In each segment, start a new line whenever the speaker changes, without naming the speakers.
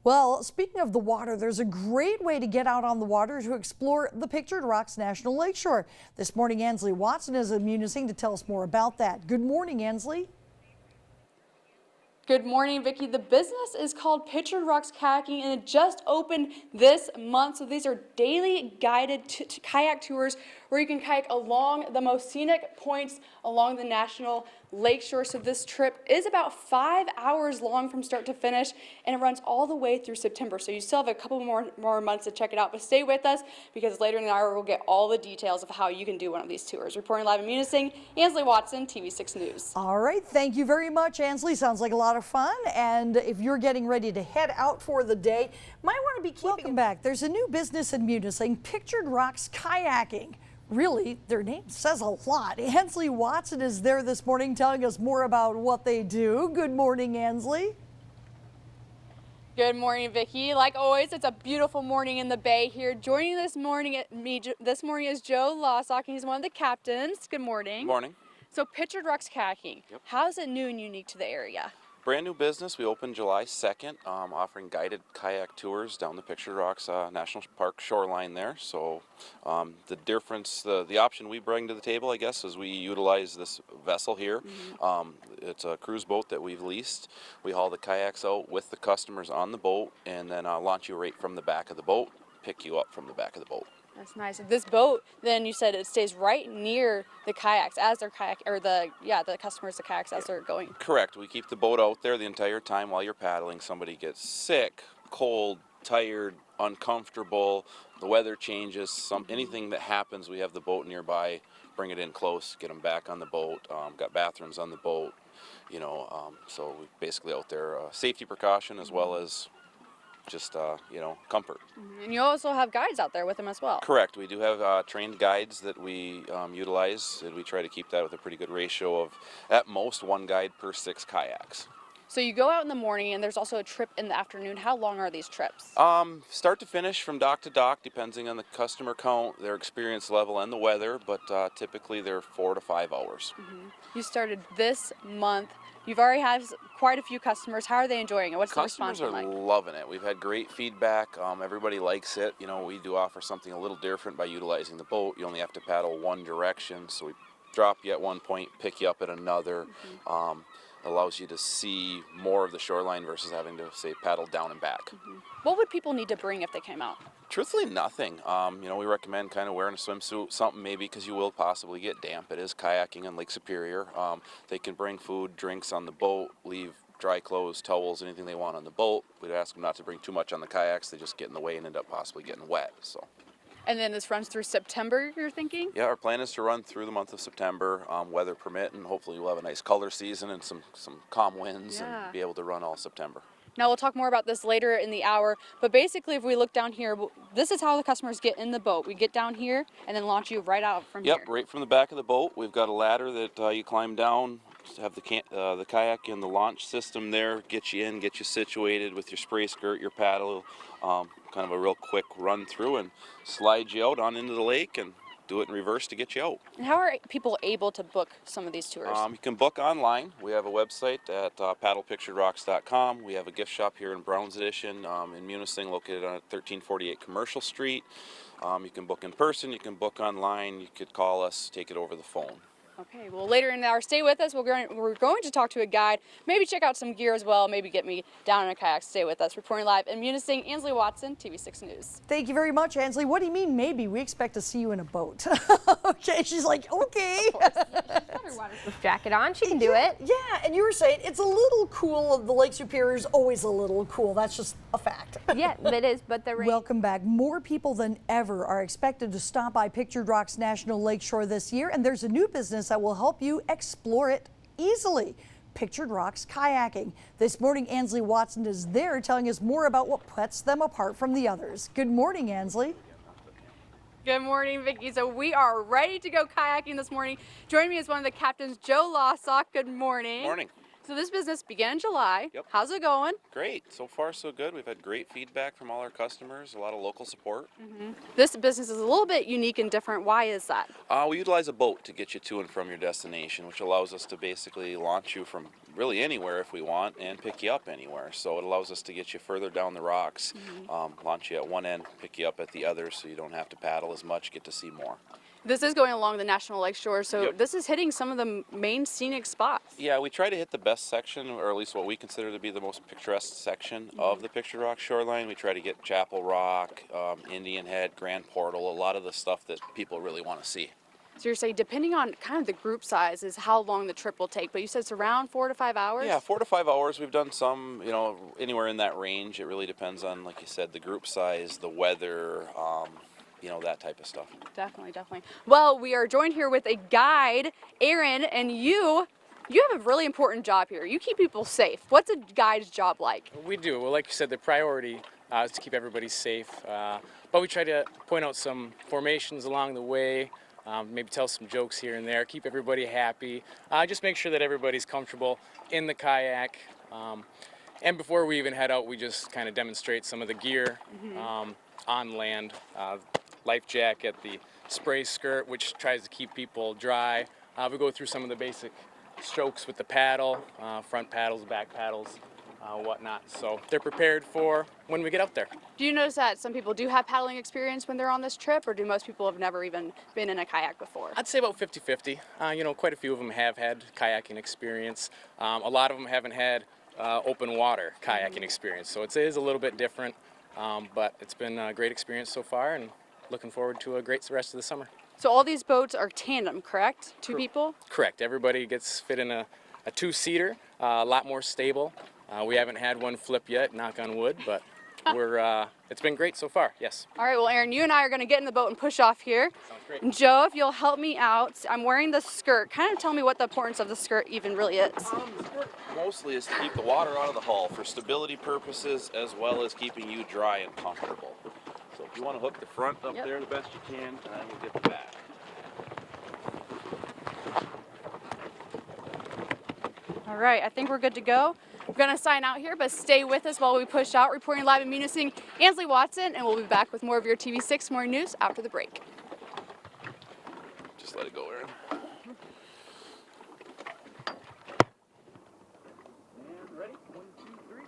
Well, speaking of the water, there's a great way to get out on the water to explore the Pictured Rocks National Lakeshore. This morning, Ansley Watson is in Munising to tell us more about that. Good morning, Ansley.
Good morning, Vicki. The business is called Pictured Rocks Kayaking, and it just opened this month. So these are daily guided kayak tours where you can kayak along the most scenic points along the National Lakeshore. So this trip is about 5 hours long from start to finish, and it runs all the way through September. So you still have a couple more months to check it out, but stay with us because later in the hour we'll get all the details of how you can do one of these tours. Reporting live in Munising, Ansley Watson, TV6 News.
All right, thank you very much, Ansley. Sounds like a lot of fun, and if you're getting ready to head out for the day, might want to be keeping Welcome back. There's a new business in Munising, Pictured Rocks Kayaking. Really, their name says a lot. Ansley Watson is there this morning telling us more about what they do. Good morning, Ansley.
Good morning, Vicki. Like always, it's a beautiful morning in the bay here. Joining this morning is Joe Lawsock. He's one of the captains. Good morning.
Good morning.
So Pictured Rocks Kayaking,
Yep.
How is it new and unique to the area?
Brand new business. We opened July 2nd, offering guided kayak tours down the Pictured Rocks National Park shoreline there. So the difference, the option we bring to the table, I guess, is we utilize this vessel here. It's a cruise boat that we've leased. We haul the kayaks out with the customers on the boat and then launch you right from the back of the boat, pick you up from the back of the boat.
That's nice. This boat, then you said it stays right near the kayaks as they're the customers, the kayaks as they're going.
Correct. We keep the boat out there the entire time while you're paddling. Somebody gets sick, cold, tired, uncomfortable, the weather changes, anything that happens, we have the boat nearby, bring it in close, get them back on the boat, got bathrooms on the boat, so we're basically out there, safety precaution as well as just, comfort.
And you also have guides out there with them as well.
Correct. We do have trained guides that we utilize, and we try to keep that with a pretty good ratio of at most one guide per 6 kayaks.
So you go out in the morning, and there's also a trip in the afternoon. How long are these trips?
Start to finish from dock to dock, depending on the customer count, their experience level, and the weather, but typically they're 4 to 5 hours.
You started this month. You've already had quite a few customers. How are they enjoying it? What's the response been like?
Customers are loving it. We've had great feedback. Everybody likes it. We do offer something a little different by utilizing the boat. You only have to paddle one direction, so we drop you at one point, pick you up at another. Allows you to see more of the shoreline versus having to, say, paddle down and back.
What would people need to bring if they came out?
Truthfully, nothing. We recommend kind of wearing a swimsuit, something maybe, because you will possibly get damp. It is kayaking on Lake Superior. They can bring food, drinks on the boat, leave dry clothes, towels, anything they want on the boat. We'd ask them not to bring too much on the kayaks. They just get in the way and end up possibly getting wet. So.
And then this runs through September, you're thinking?
Yeah, our plan is to run through the month of September, weather permitting. Hopefully we'll have a nice color season and some calm winds and be able to run all September.
Now we'll talk more about this later in the hour, but basically if we look down here, this is how the customers get in the boat. We get down here and then launch you right out from here.
Yep, right from the back of the boat. We've got a ladder that you climb down, have the kayak in the launch system there, get you in, get you situated with your spray skirt, your paddle, kind of a real quick run through and slide you out on into the lake and do it in reverse to get you out.
And how are people able to book some of these tours?
You can book online. We have a website at paddlepicturedrocks.com. We have a gift shop here in Browns Edition in Munising, located on 1348 Commercial Street. You can book in person, you can book online, you could call us, take it over the phone.
Okay, well later in the hour, stay with us. We're going to talk to a guide, maybe check out some gear as well, maybe get me down in a kayak. Stay with us. Reporting live in Munising, Ansley Watson, TV6 News.
Thank you very much, Ansley. What do you mean maybe? We expect to see you in a boat. Okay, she's like, okay.
She's got her waterproof jacket on. She can do it.
Yeah, and you were saying it's a little cool. The Lake Superior is always a little cool. That's just a fact.
Yeah, it is, but the rain.
Welcome back. More people than ever are expected to stop by Pictured Rocks National Lakeshore this year, and there's a new business that will help you explore it easily. Pictured Rocks Kayaking. This morning, Ansley Watson is there telling us more about what sets them apart from the others. Good morning, Ansley.
Good morning, Vicki. So we are ready to go kayaking this morning. Joining me is one of the captains, Joe Lawsock. Good morning.
Morning.
So this business began in July.
Yep.
How's it going?
Great. So far, so good. We've had great feedback from all our customers, a lot of local support.
This business is a little bit unique and different. Why is that?
We utilize a boat to get you to and from your destination, which allows us to basically launch you from really anywhere if we want, and pick you up anywhere. So it allows us to get you further down the rocks, launch you at one end, pick you up at the other, so you don't have to paddle as much, get to see more.
This is going along the National Lake Shore, so
Yep.
this is hitting some of the main scenic spots.
Yeah, we try to hit the best section, or at least what we consider to be the most picturesque section of the Pictured Rock shoreline. We try to get Chapel Rock, Indian Head, Grand Portal, a lot of the stuff that people really want to see.
So you're saying depending on kind of the group size is how long the trip will take, but you said it's around 4 to 5 hours?
Yeah, 4 to 5 hours. We've done some, anywhere in that range. It really depends on, like you said, the group size, the weather, that type of stuff.
Definitely, definitely. Well, we are joined here with a guide, Aaron, and you have a really important job here. You keep people safe. What's a guide's job like?
We do. Well, like you said, the priority is to keep everybody safe. But we try to point out some formations along the way, maybe tell some jokes here and there, keep everybody happy, just make sure that everybody's comfortable in the kayak. And before we even head out, we just kind of demonstrate some of the gear on land. Life jacket, the spray skirt, which tries to keep people dry. We go through some of the basic strokes with the paddle, front paddles, back paddles, whatnot. So they're prepared for when we get out there.
Do you notice that some people do have paddling experience when they're on this trip, or do most people have never even been in a kayak before?
I'd say about 50-50. Quite a few of them have had kayaking experience. A lot of them haven't had open water kayaking experience, so it is a little bit different, but it's been a great experience so far, and looking forward to a great rest of the summer.
So all these boats are tandem, correct? Two people?
Correct. Everybody gets fit in a two-seater, a lot more stable. We haven't had one flip yet, knock on wood, but it's been great so far, yes.
All right, well, Aaron, you and I are going to get in the boat and push off here.
Sounds great.
And Joe, if you'll help me out, I'm wearing the skirt. Kind of tell me what the importance of the skirt even really is.
The skirt mostly is to keep the water out of the hull for stability purposes, as well as keeping you dry and comfortable. So if you want to hook the front up there the best you can, and then we'll get the back.
All right, I think we're good to go. We're going to sign out here, but stay with us while we push out. Reporting live in Munising, Ansley Watson, and we'll be back with more of your TV6 Morning News after the break.
Just let it go, Aaron. And ready? 1, 2, 3.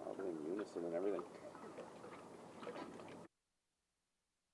All in unison and everything.